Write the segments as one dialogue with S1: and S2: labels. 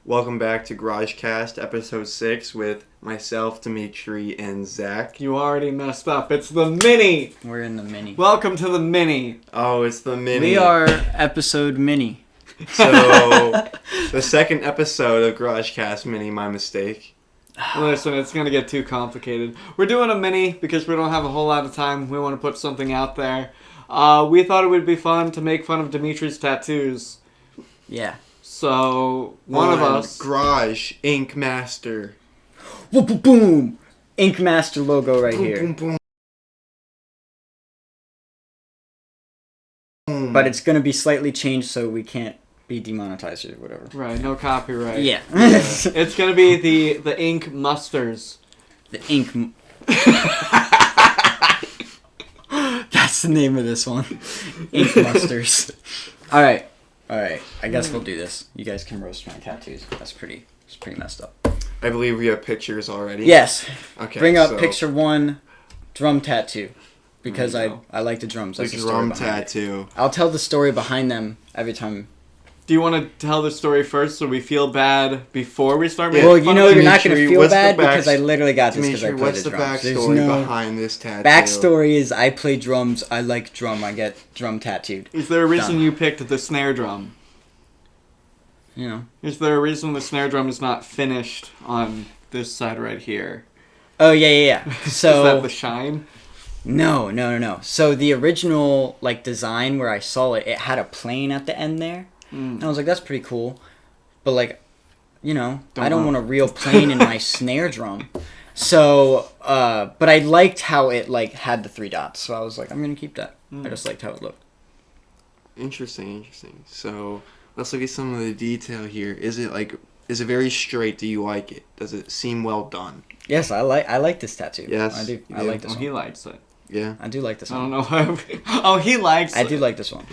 S1: Welcome back to GarageCast, episode 6, with myself, Dimitri, and Zach.
S2: You already messed up. It's the mini.
S3: We're in the mini.
S2: Welcome to the mini.
S1: Oh, it's the mini.
S3: We are episode mini.
S1: So, the second episode of GarageCast mini, my mistake.
S2: Listen, it's going to get too complicated. We're doing a mini because we don't have a whole lot of time. We want to put something out there. We thought it would be fun to make fun of Dimitri's tattoos.
S3: Yeah.
S2: So, one of us...
S1: Garage Ink Master.
S3: Boom, boom, boom. Ink Master logo right here.
S1: Boom, boom, boom.
S3: But it's going to be slightly changed so we can't be demonetized or whatever.
S2: Right, no copyright.
S3: Yeah.
S2: It's going to be the Ink Musters.
S3: The Ink... That's the name of this one. Ink Musters. Alright. I guess we'll do this. You guys can roast my tattoos. It's pretty messed up.
S1: I believe we have pictures already.
S3: Yes.
S1: Okay.
S3: Bring up picture 1, drum tattoo. Because I
S2: go.
S3: like the drums. That's
S1: The
S3: the story
S1: drum
S3: behind
S1: tattoo.
S3: it. I'll tell the story behind them every time.
S2: Do you want to tell the story first so we feel bad before we start
S1: Yeah.
S2: making
S3: Well, you
S2: fun
S3: know
S2: of
S3: you're
S2: it?
S3: not going to
S1: Dimitri,
S3: feel
S1: what's the
S3: bad
S1: back-
S3: because I literally got this because I
S1: Dimitri,
S3: play
S1: what's
S3: the
S1: the
S3: drums. There's
S1: backstory
S3: no...
S1: behind this tattoo?
S3: Backstory is I play drums, I like drum, I get drum tattooed.
S2: Is there a reason
S3: Done.
S2: you picked the snare drum?
S3: You know.
S2: Is there a reason the snare drum is not finished on this side right here?
S3: Oh, yeah.
S2: Is that
S3: So...
S2: the shine?
S3: No. So the original like design where I saw it, it had a plane at the end there. And I was like, that's pretty cool. But like, you know, I don't want a real plane in my snare drum. So, but I liked how it like had the 3 dots. So I was like, I'm going to keep that. I just liked how it looked.
S1: Interesting. So, let's look at some of the detail here. Is it very straight? Do you like it? Does it seem well done?
S3: Yes, I like this tattoo.
S1: Yes,
S3: I do. I
S1: yeah.
S3: like this
S2: Oh,
S3: one.
S2: he likes it.
S1: Yeah.
S3: I do like this
S2: I
S3: one.
S2: don't know. Oh, he likes it.
S3: I do like this one.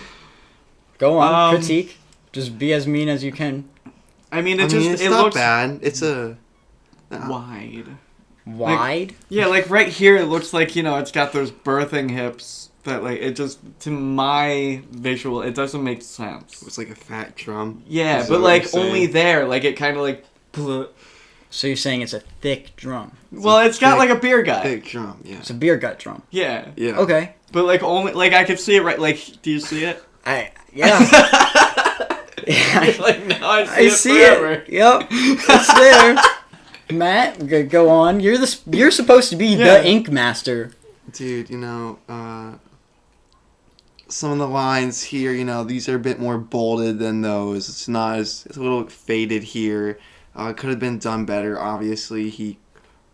S3: Go on,
S2: Um,
S3: critique. Just be as mean as you can.
S2: I mean,
S1: it's
S2: it
S1: not
S2: looks
S1: bad. It's a...
S2: wide.
S3: Wide?
S2: Yeah, like right here, it looks like, it's got those birthing hips that, like, it just, to my visual, it doesn't make sense.
S1: It's like a fat drum.
S2: Yeah,
S1: Is
S2: but,
S1: that what you're
S2: like,
S1: saying?
S2: only there. Like, it kind of, like,
S3: So you're saying it's a thick drum.
S2: well, it's got,
S1: thick-
S2: like, a beer gut.
S1: Big drum, yeah.
S3: It's a beer gut drum.
S2: Yeah.
S1: Yeah.
S3: Okay.
S2: But, like, only, like, I could see it right, like, do you see it?
S3: Yeah.
S2: Like, now I
S3: I
S2: see
S3: see
S2: it forever.
S3: it. Yep. It's there. Matt, go on. You're supposed to be
S2: Yeah.
S3: the Ink Master.
S1: Dude, some of the lines here, these are a bit more bolded than those. It's a little faded here. It could have been done better, obviously. He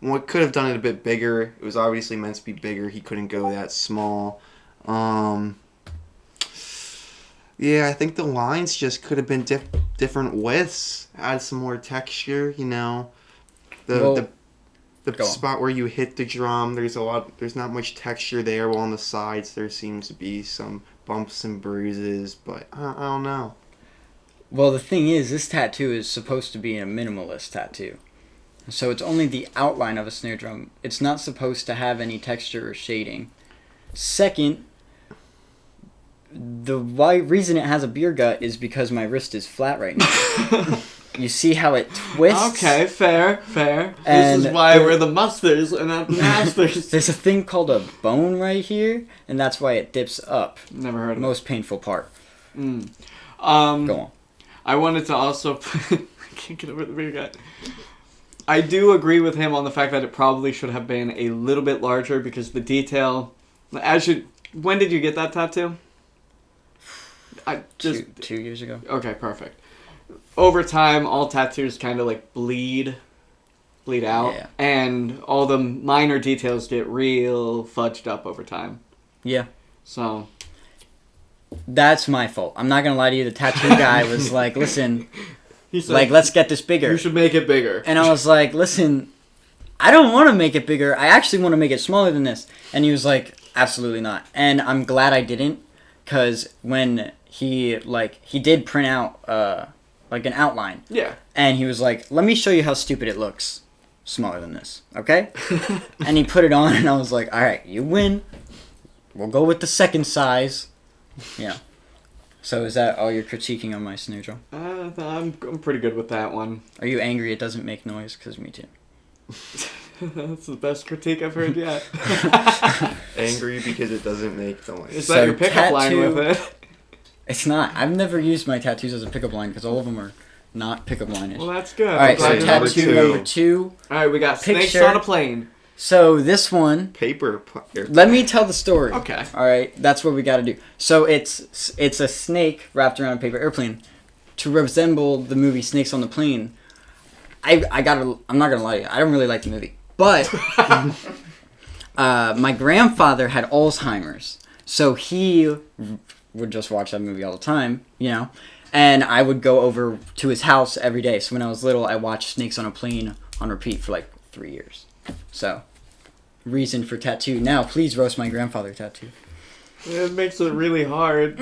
S1: could have done it a bit bigger. It was obviously meant to be bigger. He couldn't go that small. Yeah, I think the lines just could have been different widths. Add some more texture, The
S3: Go on.
S1: spot where you hit the drum, there's not much texture there, while on the sides there seems to be some bumps and bruises, but I don't know.
S3: Well, the thing is, this tattoo is supposed to be a minimalist tattoo. So it's only the outline of a snare drum. It's not supposed to have any texture or shading. Second, the reason it has a beer gut is because my wrist is flat right now. You see how it twists?
S2: Okay, fair.
S3: And
S2: this is why we're the musters and not the masters.
S3: There's a thing called a bone right here, and that's why it dips up.
S2: Never heard of it.
S3: Most painful part. Go on.
S2: I wanted to also... I can't get over the beer gut. I do agree with him on the fact that it probably should have been a little bit larger because the detail... When did you get that tattoo?
S3: Two years ago.
S2: Okay, perfect. Over time, all tattoos kind of like bleed out,
S3: Yeah.
S2: and all the minor details get real fudged up over time.
S3: Yeah.
S2: So...
S3: That's my fault. I'm not gonna lie to you. The tattoo guy was like, listen,
S2: He said,
S3: like, let's get this bigger.
S2: you should make it bigger.
S3: And I was like, listen, I don't want to make it bigger. I actually want to make it smaller than this. And he was like, absolutely not. And I'm glad I didn't, because when he did print out, like an outline.
S2: Yeah.
S3: And he was like, let me show you how stupid it looks smaller than this, okay? And he put it on, and I was like, all right, you win. We'll go with the second size. Yeah. So is that all you're critiquing on my snare drum?
S2: I'm pretty good with that one.
S3: Are you angry it doesn't make noise? Because me too.
S2: That's the best critique I've heard yet.
S1: Angry because it doesn't make noise.
S2: Is that your pickup line with it?
S3: It's not. I've never used my tattoos as a pickup line because all of them are not pickup line-ish.
S2: Well, that's good.
S3: All right, so
S2: I'm glad
S3: tattoo
S2: you're
S3: number 2.
S2: All right, we got snakes
S3: Picture.
S2: on a plane.
S3: So this one,
S1: Paper.
S3: let me tell the story.
S2: Okay.
S3: All right, that's what we got to do. So it's a snake wrapped around a paper airplane to resemble the movie Snakes on the Plane. I'm not gonna lie to you, I don't really like the movie, but my grandfather had Alzheimer's, so he would just watch that movie all the time, and I would go over to his house every day. So when I was little, I watched Snakes on a Plane on repeat for like 3 years. So, reason for tattoo. Now, please roast my grandfather tattoo.
S2: It makes it really hard.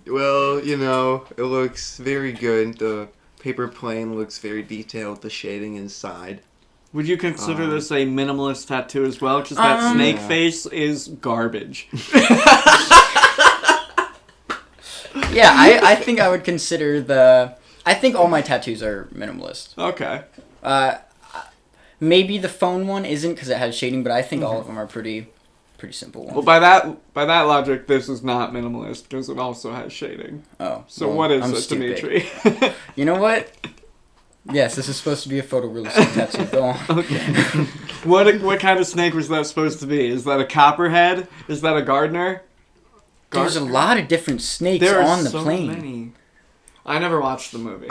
S1: Well, it looks very good. The paper plane looks very detailed. The shading inside.
S2: Would you consider this a minimalist tattoo as well? Because that snake face is garbage.
S3: Yeah, I think I would consider I think all my tattoos are minimalist.
S2: Okay.
S3: Maybe the phone one isn't because it has shading, but I think all of them are pretty simple ones.
S2: Well, by that logic, this is not minimalist because it also has shading.
S3: Oh.
S2: So
S3: well,
S2: what is
S3: I'm
S2: it,
S3: stupid.
S2: Dimitri?
S3: You know what? Yes, this is supposed to be a photorealistic tattoo. Go on.
S2: Okay. What kind of snake was that supposed to be? Is that a copperhead? Is that a gardener?
S3: There's a lot of different snakes
S2: There are
S3: on the
S2: so
S3: plane.
S2: many. I never watched the movie.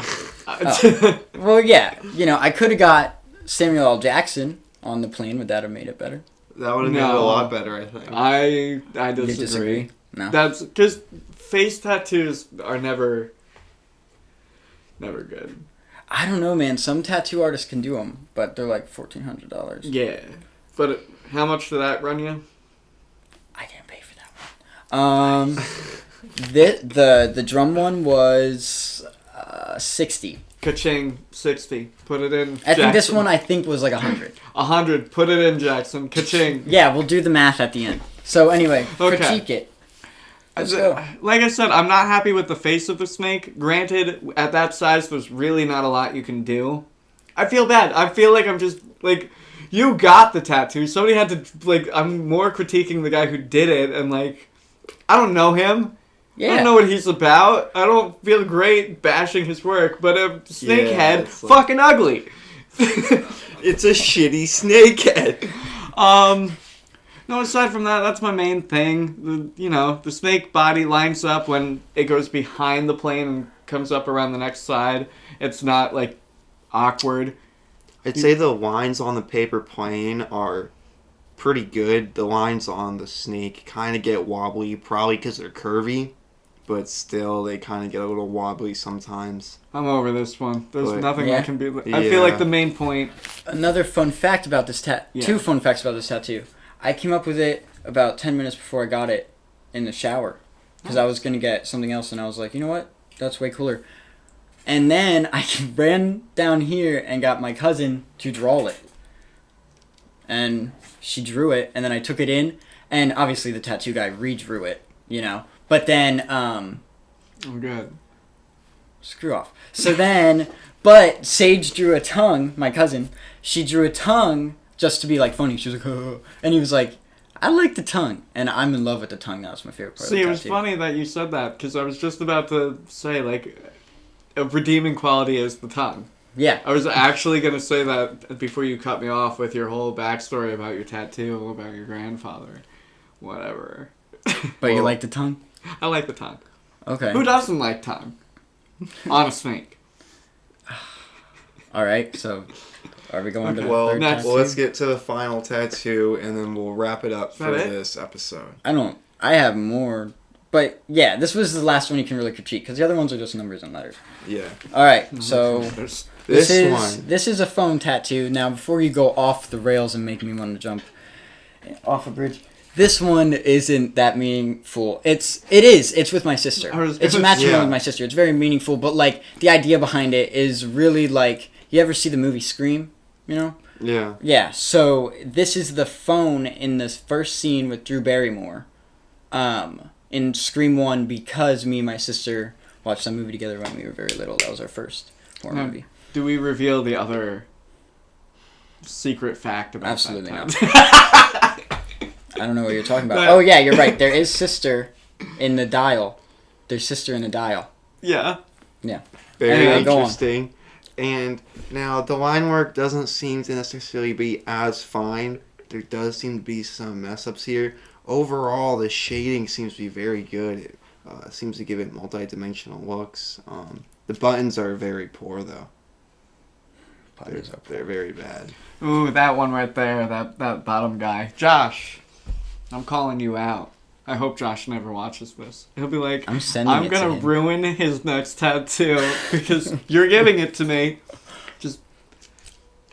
S3: Well, yeah. I could have got Samuel L. Jackson on the plane. Would that have made it better?
S1: That would have made it a lot better, I think.
S2: I
S3: You
S2: disagree.
S3: No.
S2: That's because face tattoos are never good.
S3: I don't know, man. Some tattoo artists can do them, but they're like $1,400.
S2: Yeah, but how much did that run you?
S3: I didn't pay for that one. The drum one was 60.
S2: Ka-ching, 60. Put it in.
S3: I think this
S2: Jackson.
S3: one was like 100.
S2: 100. Put it in, Jackson. Ka-ching.
S3: Yeah, we'll do the math at the end. So anyway,
S2: Okay.
S3: critique it. Let's go.
S2: Like I said, I'm not happy with the face of the snake. Granted, at that size, there's really not a lot you can do. I feel bad. I feel like I'm just, you got the tattoo. Somebody had to, I'm more critiquing the guy who did it, and, I don't know him.
S3: Yeah.
S2: I don't know what he's about. I don't feel great bashing his work, but a snake head,
S1: it's
S2: fucking ugly.
S1: It's a shitty snake head.
S2: No, aside from that, that's my main thing. The snake body lines up when it goes behind the plane and comes up around the next side. It's not, awkward.
S1: I'd say the lines on the paper plane are pretty good. The lines on the snake kind of get wobbly, probably because they're curvy, but still they kind of get a little wobbly sometimes.
S2: I'm over this one. There's nothing
S3: Yeah.
S2: that can be... I feel like the main point...
S3: Another fun fact about this Two fun facts about this tattoo. I came up with it about 10 minutes before I got it in the shower. Because I was going to get something else, and I was like, you know what? That's way cooler. And then I ran down here and got my cousin to draw it. And she drew it, and then I took it in, and obviously the tattoo guy redrew it, But then,
S2: I'm good.
S3: screw off. So then, but Sage drew a tongue, my cousin. She drew a tongue just to be funny. She was like, oh. And he was like, I like the tongue. And I'm in love with the tongue now. It's my favorite part
S2: See,
S3: of the
S2: it was
S3: tattoo.
S2: funny that you said that, because I was just about to say, a redeeming quality is the tongue.
S3: Yeah.
S2: I was actually going to say that before you cut me off with your whole backstory about your tattoo, about your grandfather. Whatever.
S3: But you like the tongue?
S2: I like the tongue.
S3: Okay.
S2: Who doesn't like tongue? On a snake.
S3: All right. So, are we going to the
S1: Well,
S3: third
S2: next.
S3: tattoo?
S1: let's get to the final tattoo, and then we'll wrap it up for
S2: that it?
S1: this episode.
S3: I have more. But, yeah, this was the last one you can really critique, because the other ones are just numbers and letters.
S1: Yeah.
S3: All right. So,
S2: There's-
S3: This is a phone tattoo. Now, before you go off the rails and make me want to jump off a bridge, this one isn't that meaningful. It is. It's with my sister. It's matrimony with my sister. It's very meaningful, but the idea behind it is really you ever see the movie Scream?
S1: Yeah.
S3: Yeah. So this is the phone in this first scene with Drew Barrymore, in in Scream 1 because me and my sister watched that movie together when we were very little. That was our first horror movie.
S2: Do we reveal the other secret fact about
S3: Absolutely
S2: that
S3: not. I don't know what you're talking about. Oh, yeah, you're right. There is sister in the dial. There's sister in the dial.
S2: Yeah.
S3: Yeah.
S1: Very
S3: Anyway, go on.
S1: interesting. And now the line work doesn't seem to necessarily be as fine. There does seem to be some mess ups here. Overall, the shading seems to be very good. It seems to give it multi-dimensional looks. The buttons are very poor, though. They're very bad.
S2: Ooh, that one right there, that bottom guy. Josh, I'm calling you out. I hope Josh never watches this. He'll be like,
S3: I'm
S2: gonna
S3: to him.
S2: ruin his next tattoo because you're giving it to me. Just,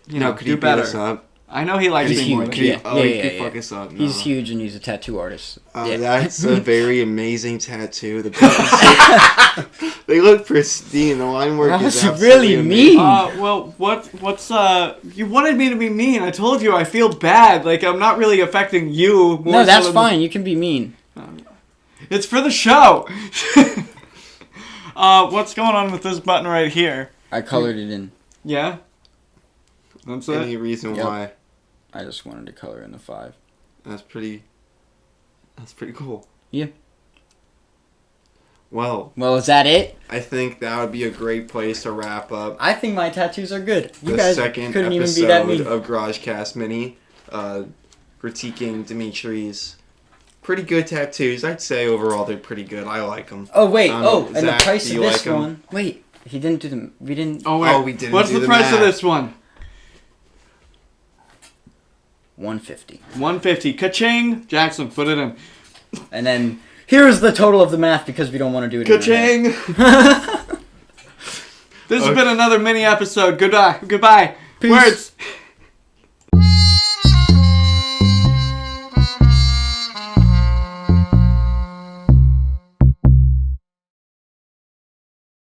S1: Could
S2: do
S1: you
S2: better.
S1: beat us up?
S2: I know he likes
S3: He's
S2: me more
S3: huge.
S2: than you.
S3: Yeah.
S1: He could fuck us up. No.
S3: He's huge and he's a tattoo artist.
S1: That's a very amazing tattoo. The buttons they look pristine. The line work
S3: That's
S1: is absolutely
S3: really
S1: amazing.
S3: mean.
S2: Well, what's you wanted me to be mean. I told you I feel bad. Like, I'm not really affecting you. More
S3: No, that's
S2: so than-
S3: fine. You can be mean.
S2: It's for the show. What's going on with this button right here?
S3: I colored it in.
S2: Yeah? That's it?
S1: Any reason
S3: Yep.
S1: why?
S3: I just wanted to color in the 5.
S1: That's pretty cool.
S3: Yeah.
S1: Well,
S3: Well, is that it?
S1: I think that would be a great place to wrap up
S3: I think my tattoos are good. You
S1: the
S3: guys
S1: second
S3: couldn't even be that
S1: episode
S3: mean.
S1: of GarageCast Mini. Critiquing Dimitri's pretty good tattoos. I'd say overall they're pretty good. I like them.
S3: Oh, wait.
S1: Zach,
S3: And the price
S1: do
S3: of
S1: you
S3: this
S1: like 'em?
S3: one. Wait. He didn't do them. We didn't.
S2: Oh, wait.
S1: we didn't
S2: What's
S1: do
S2: the
S1: the
S2: price of
S1: math.
S2: this one?
S3: $150.
S2: $150. Ka-ching! Jackson, put it in.
S3: And then here's the total of the math because we don't want to do it.
S2: Ka-ching! This has been another mini episode. Goodbye.
S3: Peace.
S2: Words.